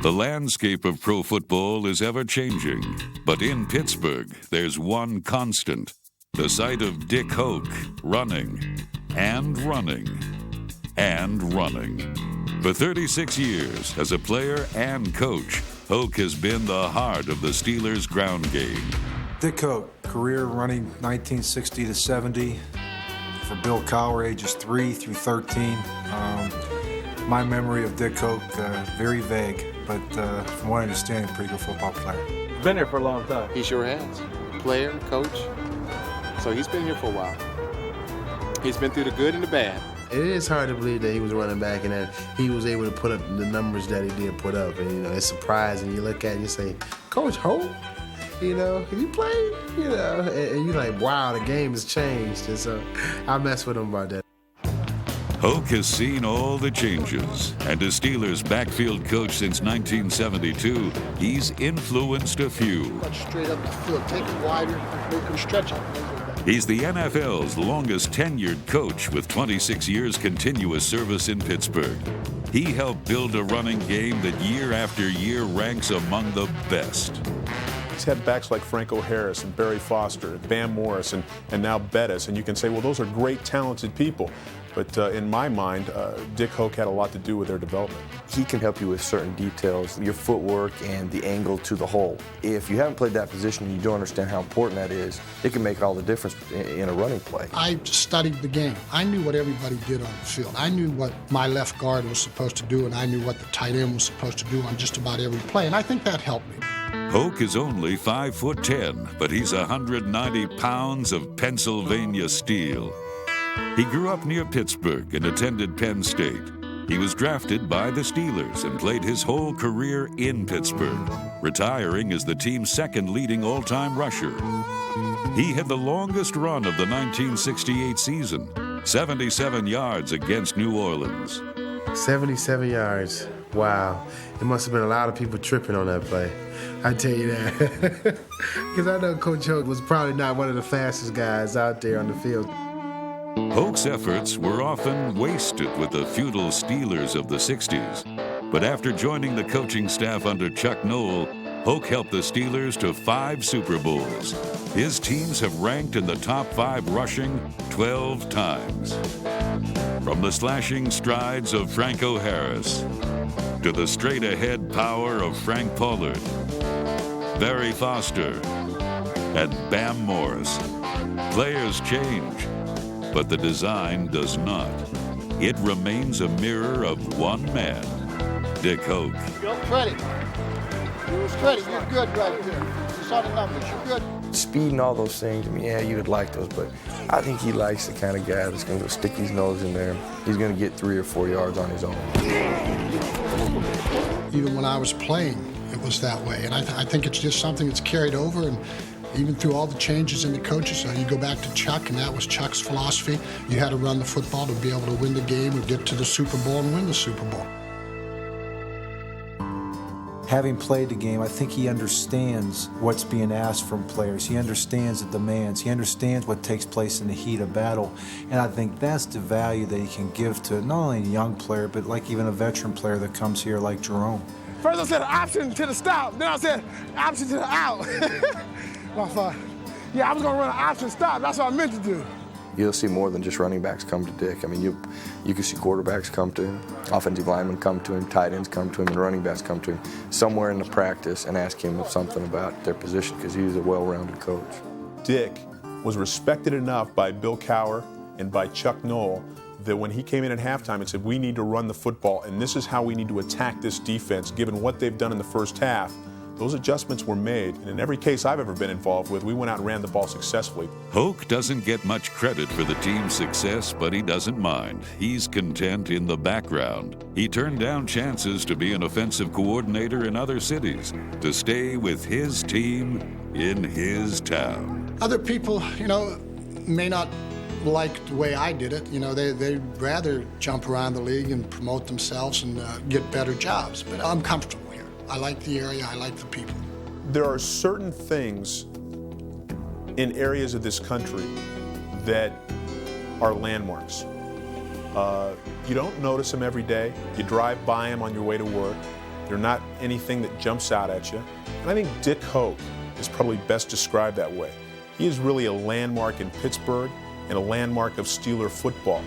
The landscape of pro football is ever-changing, but in Pittsburgh, there's one constant. The sight of Dick Hoke running and running and running. For 36 years, as a player and coach, Hoke has been the heart of the Steelers' ground game. Dick Hoke, career running 1960 to 70 for Bill Cowher, ages 3 through 13. My memory of Dick Hoke, very vague, but from what I understand, a pretty good football player. Been here for a long time. He sure has. Player, coach. So he's been here for a while. He's been through the good and the bad. It is hard to believe that he was running back and that he was able to put up the numbers that he did put up. And, you know, it's surprising. You look at it and you say, Coach Hoke, you know, have you played? You know, and you're like, wow, the game has changed. And so I mess with him about that. Hoke has seen all the changes, and as Steelers' backfield coach since 1972, he's influenced a few. Straight up the field, take it wider, make him stretch it. He's the NFL's longest tenured coach with 26 years continuous service in Pittsburgh. He helped build a running game that year after year ranks among the best. He's had backs like Franco Harris and Barry Foster, Bam Morris, and now Bettis, and you can say, well, those are great, talented people. But in my mind, Dick Hoke had a lot to do with their development. He can help you with certain details, your footwork and the angle to the hole. If you haven't played that position and you don't understand how important that is, it can make all the difference in a running play. I studied the game. I knew what everybody did on the field. I knew what my left guard was supposed to do, and I knew what the tight end was supposed to do on just about every play, and I think that helped me. Hoke is only 5'10", but he's 190 pounds of Pennsylvania steel. He grew up near Pittsburgh and attended Penn State. He was drafted by the Steelers and played his whole career in Pittsburgh, retiring as the team's second leading all-time rusher. He had the longest run of the 1968 season, 77 yards against New Orleans. 77 yards. Wow. It must have been a lot of people tripping on that play. I tell you that. Because I know Coach Hoke was probably not one of the fastest guys out there on the field. Hoke's efforts were often wasted with the feudal Steelers of the 60s. But after joining the coaching staff under Chuck Noll, Hoke helped the Steelers to 5 Super Bowls. His teams have ranked in the top 5 rushing 12 times. From the slashing strides of Franco Harris to the straight-ahead power of Frank Pollard, Barry Foster, and Bam Morris. Players change, but the design does not. It remains a mirror of one man, Dick Hoke. Credit. Credit, you're good right here. You saw the numbers, you're good. Speed and all those things, I mean, yeah, you would like those, but I think he likes the kind of guy that's going to stick his nose in there. He's going to get 3 or 4 yards on his own. Even when I was playing, it was that way. And I think it's just something that's carried over, and even through all the changes in the coaches, you go back to Chuck, and that was Chuck's philosophy. You had to run the football to be able to win the game or get to the Super Bowl and win the Super Bowl. Having played the game, I think he understands what's being asked from players. He understands the demands. He understands what takes place in the heat of battle. And I think that's the value that he can give to not only a young player, but like even a veteran player that comes here like Jerome. First I said option to the stop, then I said option to the out. I thought, yeah, I was going to run an option stop. That's what I meant to do. You'll see more than just running backs come to Dick. I mean, you can see quarterbacks come to him, offensive linemen come to him, tight ends come to him, and running backs come to him somewhere in the practice and ask him something about their position because he's a well-rounded coach. Dick was respected enough by Bill Cowher and by Chuck Noll that when he came in at halftime and said, we need to run the football, and this is how we need to attack this defense, given what they've done in the first half, those adjustments were made, and in every case I've ever been involved with, we went out and ran the ball successfully. Hoke doesn't get much credit for the team's success, but he doesn't mind. He's content in the background. He turned down chances to be an offensive coordinator in other cities, to stay with his team in his town. Other people, may not like the way I did it. They'd rather jump around the league and promote themselves and get better jobs, but I'm comfortable. I like the area, I like the people. There are certain things in areas of this country that are landmarks. You don't notice them every day. You drive by them on your way to work, They're not anything that jumps out at you. And I think Dick Hoke is probably best described that way. He is really a landmark in Pittsburgh and a landmark of Steeler football.